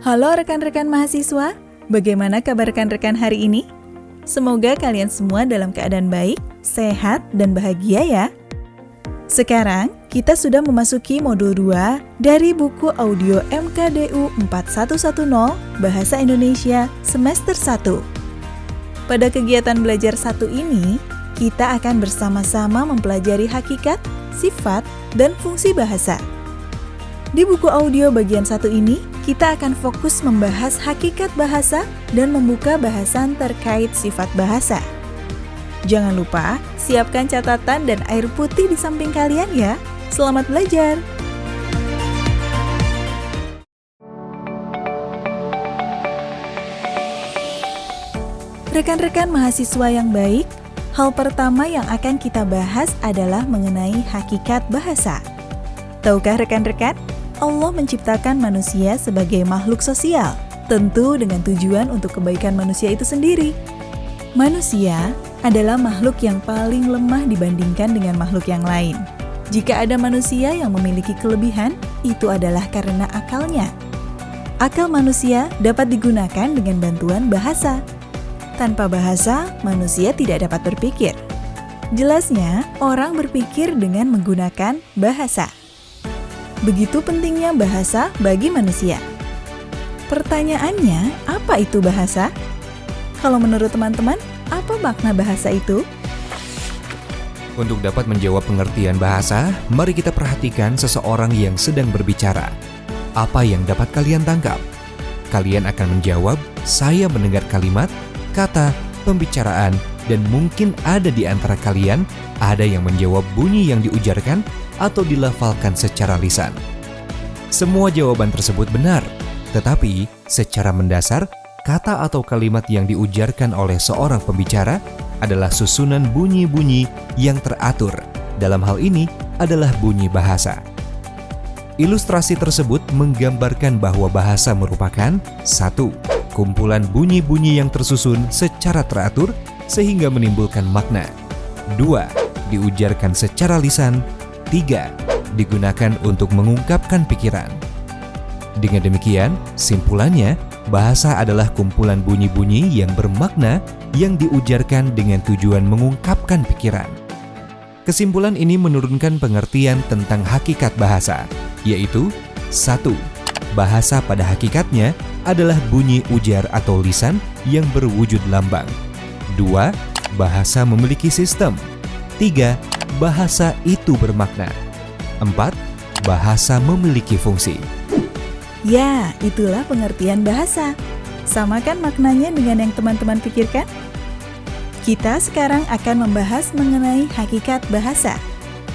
Halo rekan-rekan mahasiswa, bagaimana kabar rekan-rekan hari ini? Semoga kalian semua dalam keadaan baik, sehat, dan bahagia ya. Sekarang, kita sudah memasuki modul 2 dari buku audio MKDU 4110 Bahasa Indonesia semester 1. Pada kegiatan belajar 1 ini, kita akan bersama-sama mempelajari hakikat, sifat, dan fungsi bahasa. Di buku audio bagian 1 ini, kita akan fokus membahas hakikat bahasa dan membuka bahasan terkait sifat bahasa. Jangan lupa, siapkan catatan dan air putih di samping kalian ya. Selamat belajar! Rekan-rekan mahasiswa yang baik, hal pertama yang akan kita bahas adalah mengenai hakikat bahasa. Tahukah rekan-rekan? Allah menciptakan manusia sebagai makhluk sosial, tentu dengan tujuan untuk kebaikan manusia itu sendiri. Manusia adalah makhluk yang paling lemah dibandingkan dengan makhluk yang lain. Jika ada manusia yang memiliki kelebihan, itu adalah karena akalnya. Akal manusia dapat digunakan dengan bantuan bahasa. Tanpa bahasa, manusia tidak dapat berpikir. Jelasnya, orang berpikir dengan menggunakan bahasa. Begitu pentingnya bahasa bagi manusia. Pertanyaannya, apa itu bahasa? Kalau menurut teman-teman, apa makna bahasa itu? Untuk dapat menjawab pengertian bahasa, mari kita perhatikan seseorang yang sedang berbicara. Apa yang dapat kalian tangkap? Kalian akan menjawab, saya mendengar kalimat, kata, pembicaraan, dan mungkin ada di antara kalian ada yang menjawab bunyi yang diujarkan atau dilafalkan secara lisan. Semua jawaban tersebut benar, tetapi secara mendasar, kata atau kalimat yang diujarkan oleh seorang pembicara adalah susunan bunyi-bunyi yang teratur. Dalam hal ini adalah bunyi bahasa. Ilustrasi tersebut menggambarkan bahwa bahasa merupakan 1. Kumpulan bunyi-bunyi yang tersusun secara teratur sehingga menimbulkan makna. 2. Diujarkan secara lisan. 3. Digunakan untuk mengungkapkan pikiran. Dengan demikian, simpulannya, bahasa adalah kumpulan bunyi-bunyi yang bermakna yang diujarkan dengan tujuan mengungkapkan pikiran. Kesimpulan ini menurunkan pengertian tentang hakikat bahasa, yaitu 1. Bahasa pada hakikatnya adalah bunyi ujar atau lisan yang berwujud lambang. 2. Bahasa memiliki sistem. 3. Bahasa itu bermakna. 4. Bahasa memiliki fungsi. Ya, itulah pengertian bahasa. Sama kan maknanya dengan yang teman-teman pikirkan? Kita sekarang akan membahas mengenai hakikat bahasa.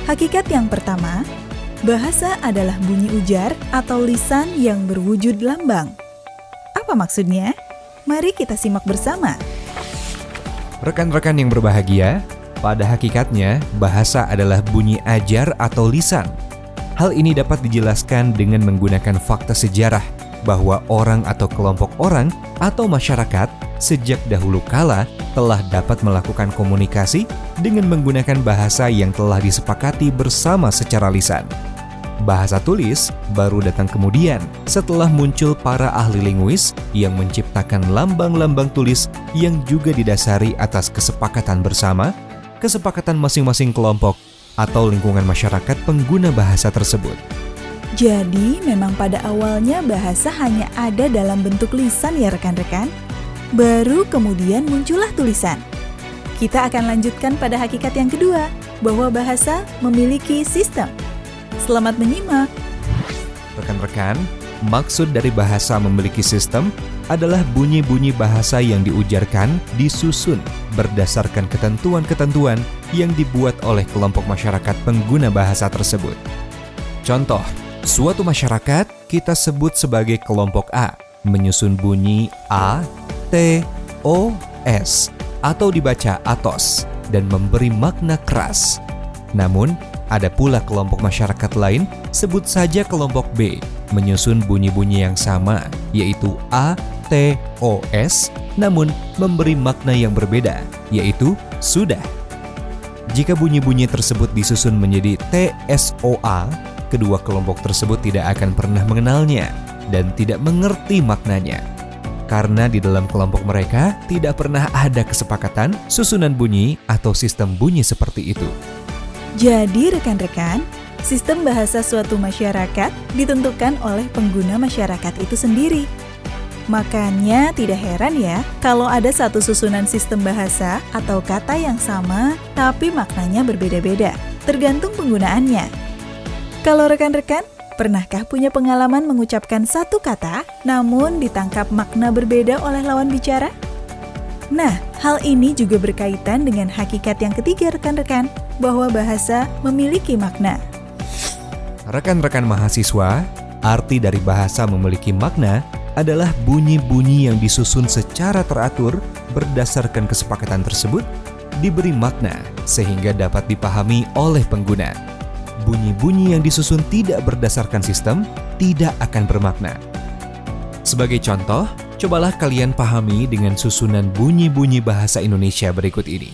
Hakikat yang pertama, bahasa adalah bunyi ujar atau lisan yang berwujud lambang. Apa maksudnya? Mari kita simak bersama. Rekan-rekan yang berbahagia, pada hakikatnya, bahasa adalah bunyi ajar atau lisan. Hal ini dapat dijelaskan dengan menggunakan fakta sejarah bahwa orang atau kelompok orang atau masyarakat sejak dahulu kala telah dapat melakukan komunikasi dengan menggunakan bahasa yang telah disepakati bersama secara lisan. Bahasa tulis baru datang kemudian setelah muncul para ahli linguis yang menciptakan lambang-lambang tulis yang juga didasari atas kesepakatan bersama, kesepakatan masing-masing kelompok atau lingkungan masyarakat pengguna bahasa tersebut. Jadi, memang pada awalnya bahasa hanya ada dalam bentuk lisan ya rekan-rekan. Baru kemudian muncullah tulisan. Kita akan lanjutkan pada hakikat yang kedua, bahwa bahasa memiliki sistem. Selamat menyimak. Rekan-rekan, maksud dari bahasa memiliki sistem adalah bunyi-bunyi bahasa yang diujarkan disusun berdasarkan ketentuan-ketentuan yang dibuat oleh kelompok masyarakat pengguna bahasa tersebut. Contoh, suatu masyarakat kita sebut sebagai kelompok A, menyusun bunyi A, T, O, S, atau dibaca atos, dan memberi makna keras. Namun, ada pula kelompok masyarakat lain, sebut saja kelompok B, menyusun bunyi-bunyi yang sama, yaitu A, T, O, S, namun memberi makna yang berbeda, yaitu sudah. Jika bunyi-bunyi tersebut disusun menjadi T, S, O, A, kedua kelompok tersebut tidak akan pernah mengenalnya. dan tidak mengerti maknanya. Karena di dalam kelompok mereka tidak pernah ada kesepakatan susunan bunyi atau sistem bunyi seperti itu. Jadi rekan-rekan, sistem bahasa suatu masyarakat ditentukan oleh pengguna masyarakat itu sendiri. Makanya tidak heran ya kalau ada satu susunan sistem bahasa atau kata yang sama tapi maknanya berbeda-beda, tergantung penggunaannya. Kalau rekan-rekan, pernahkah punya pengalaman mengucapkan satu kata namun ditangkap makna berbeda oleh lawan bicara? Nah, hal ini juga berkaitan dengan hakikat yang ketiga rekan-rekan, bahwa bahasa memiliki makna. Rekan-rekan mahasiswa, arti dari bahasa memiliki makna adalah bunyi-bunyi yang disusun secara teratur berdasarkan kesepakatan tersebut diberi makna sehingga dapat dipahami oleh pengguna. Bunyi-bunyi yang disusun tidak berdasarkan sistem tidak akan bermakna. Sebagai contoh, cobalah kalian pahami dengan susunan bunyi-bunyi bahasa Indonesia berikut ini.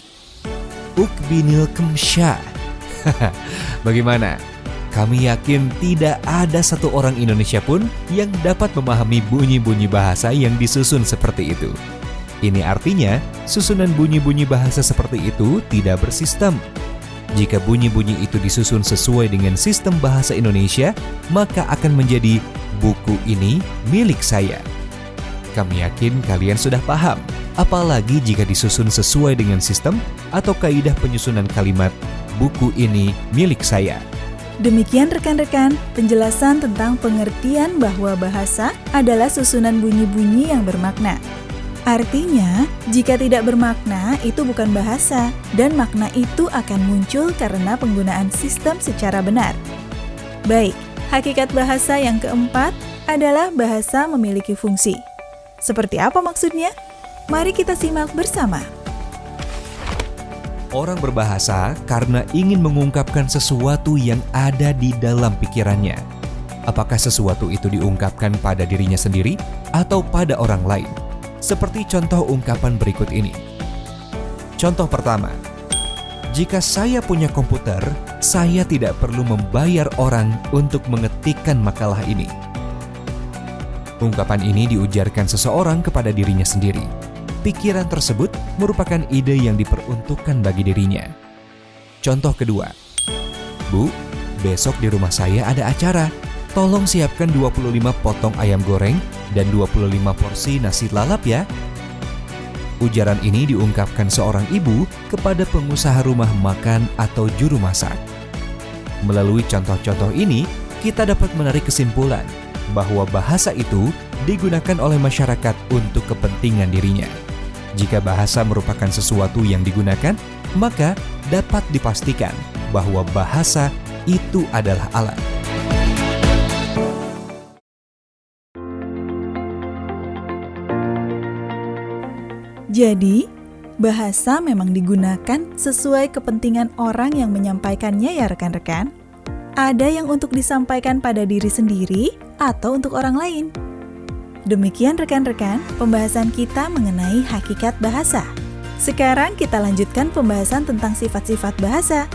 Ukbinil kemsya. Bagaimana? Kami yakin tidak ada satu orang Indonesia pun yang dapat memahami bunyi-bunyi bahasa yang disusun seperti itu. Ini artinya, susunan bunyi-bunyi bahasa seperti itu tidak bersistem. Jika bunyi-bunyi itu disusun sesuai dengan sistem bahasa Indonesia, maka akan menjadi buku ini milik saya. Kami yakin kalian sudah paham, apalagi jika disusun sesuai dengan sistem atau kaidah penyusunan kalimat buku ini milik saya. Demikian rekan-rekan, penjelasan tentang pengertian bahwa bahasa adalah susunan bunyi-bunyi yang bermakna. Artinya, jika tidak bermakna, itu bukan bahasa, dan makna itu akan muncul karena penggunaan sistem secara benar. Baik, hakikat bahasa yang keempat adalah bahasa memiliki fungsi. Seperti apa maksudnya? Mari kita simak bersama. Orang berbahasa karena ingin mengungkapkan sesuatu yang ada di dalam pikirannya. Apakah sesuatu itu diungkapkan pada dirinya sendiri atau pada orang lain? Seperti contoh ungkapan berikut ini. Contoh pertama, jika saya punya komputer, saya tidak perlu membayar orang untuk mengetikkan makalah ini. Ungkapan ini diujarkan seseorang kepada dirinya sendiri. Pikiran tersebut merupakan ide yang diperuntukkan bagi dirinya. Contoh kedua, Bu, besok di rumah saya ada acara. Tolong siapkan 25 potong ayam goreng dan 25 porsi nasi lalap ya. Ujaran ini diungkapkan seorang ibu kepada pengusaha rumah makan atau juru masak. Melalui contoh-contoh ini, kita dapat menarik kesimpulan bahwa bahasa itu digunakan oleh masyarakat untuk kepentingan dirinya. Jika bahasa merupakan sesuatu yang digunakan, maka dapat dipastikan bahwa bahasa itu adalah alat. Jadi, bahasa memang digunakan sesuai kepentingan orang yang menyampaikannya ya rekan-rekan. Ada yang untuk disampaikan pada diri sendiri atau untuk orang lain. Demikian rekan-rekan, pembahasan kita mengenai hakikat bahasa. Sekarang kita lanjutkan pembahasan tentang sifat-sifat bahasa.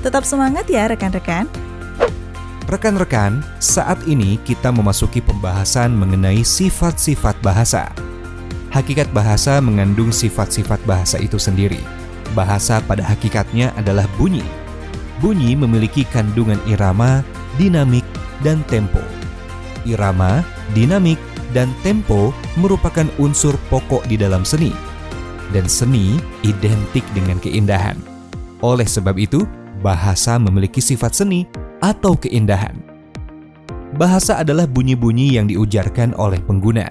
Tetap semangat ya rekan-rekan. Rekan-rekan, saat ini kita memasuki pembahasan mengenai sifat-sifat bahasa. Hakikat bahasa mengandung sifat-sifat bahasa itu sendiri. Bahasa pada hakikatnya adalah bunyi. Bunyi memiliki kandungan irama, dinamik, dan tempo. Irama, dinamik, dan tempo merupakan unsur pokok di dalam seni. Dan seni identik dengan keindahan. Oleh sebab itu, bahasa memiliki sifat seni atau keindahan. Bahasa adalah bunyi-bunyi yang diujarkan oleh pengguna.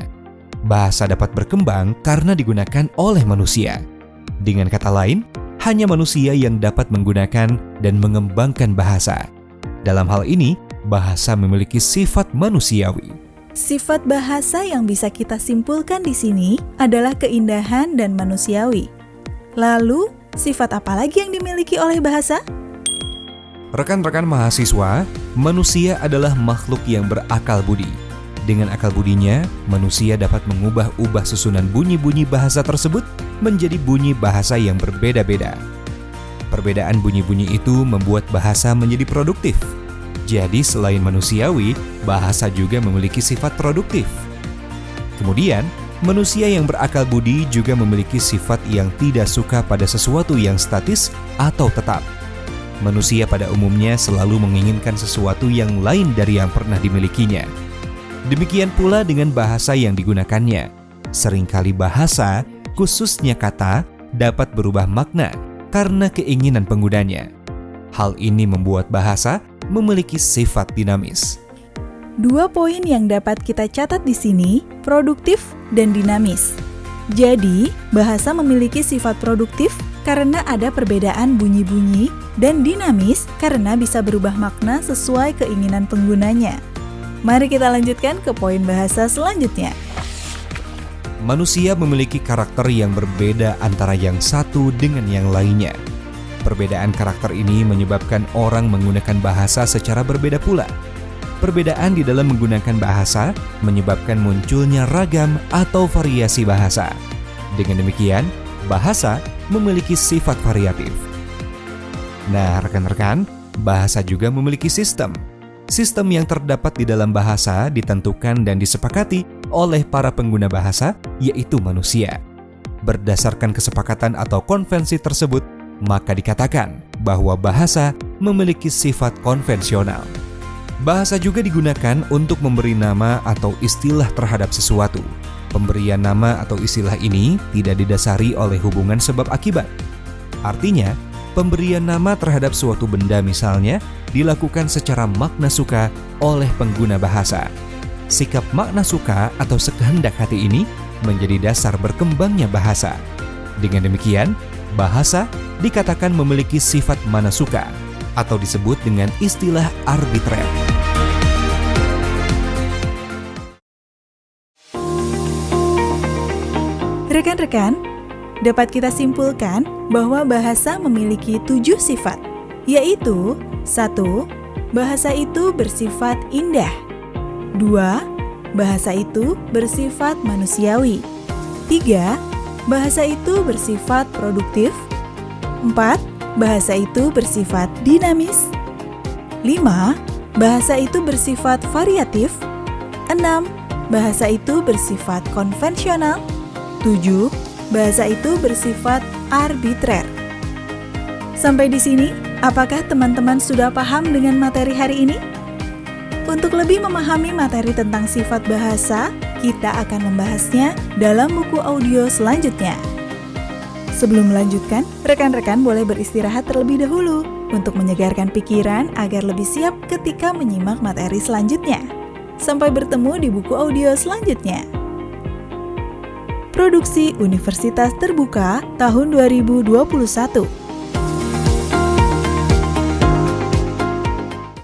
Bahasa dapat berkembang karena digunakan oleh manusia. Dengan kata lain, hanya manusia yang dapat menggunakan dan mengembangkan bahasa. Dalam hal ini, bahasa memiliki sifat manusiawi. Sifat bahasa yang bisa kita simpulkan di sini adalah keindahan dan manusiawi. Lalu, sifat apa lagi yang dimiliki oleh bahasa? Rekan-rekan mahasiswa, manusia adalah makhluk yang berakal budi. Dengan akal budinya, manusia dapat mengubah-ubah susunan bunyi-bunyi bahasa tersebut menjadi bunyi bahasa yang berbeda-beda. Perbedaan bunyi-bunyi itu membuat bahasa menjadi produktif. Jadi selain manusiawi, bahasa juga memiliki sifat produktif. Kemudian, manusia yang berakal budi juga memiliki sifat yang tidak suka pada sesuatu yang statis atau tetap. Manusia pada umumnya selalu menginginkan sesuatu yang lain dari yang pernah dimilikinya. Demikian pula dengan bahasa yang digunakannya. Seringkali bahasa, khususnya kata, dapat berubah makna karena keinginan penggunanya. Hal ini membuat bahasa memiliki sifat dinamis. 2 poin yang dapat kita catat di sini, produktif dan dinamis. Jadi, bahasa memiliki sifat produktif karena ada perbedaan bunyi-bunyi dan dinamis karena bisa berubah makna sesuai keinginan penggunanya. Mari kita lanjutkan ke poin bahasa selanjutnya. Manusia memiliki karakter yang berbeda antara yang satu dengan yang lainnya. Perbedaan karakter ini menyebabkan orang menggunakan bahasa secara berbeda pula. Perbedaan di dalam menggunakan bahasa menyebabkan munculnya ragam atau variasi bahasa. Dengan demikian, bahasa memiliki sifat variatif. Nah, rekan-rekan, bahasa juga memiliki sistem. Sistem yang terdapat di dalam bahasa ditentukan dan disepakati oleh para pengguna bahasa, yaitu manusia. Berdasarkan kesepakatan atau konvensi tersebut, maka dikatakan bahwa bahasa memiliki sifat konvensional. Bahasa juga digunakan untuk memberi nama atau istilah terhadap sesuatu. Pemberian nama atau istilah ini tidak didasari oleh hubungan sebab akibat. Artinya, pemberian nama terhadap suatu benda misalnya dilakukan secara makna suka oleh pengguna bahasa. Sikap makna suka atau sekehendak hati ini menjadi dasar berkembangnya bahasa. Dengan demikian, bahasa dikatakan memiliki sifat mana suka atau disebut dengan istilah arbitrer. Rekan-rekan, dapat kita simpulkan bahwa bahasa memiliki 7 sifat, yaitu 1. Bahasa itu bersifat indah. 2. Bahasa itu bersifat manusiawi. 3. Bahasa itu bersifat produktif. 4. Bahasa itu bersifat dinamis. 5. Bahasa itu bersifat variatif. 6. Bahasa itu bersifat konvensional. 7. Bahasa itu bersifat arbitrer. Sampai di sini, apakah teman-teman sudah paham dengan materi hari ini? Untuk lebih memahami materi tentang sifat bahasa, kita akan membahasnya dalam buku audio selanjutnya. Sebelum melanjutkan, rekan-rekan boleh beristirahat terlebih dahulu untuk menyegarkan pikiran agar lebih siap ketika menyimak materi selanjutnya. Sampai bertemu di buku audio selanjutnya. Produksi Universitas Terbuka tahun 2021.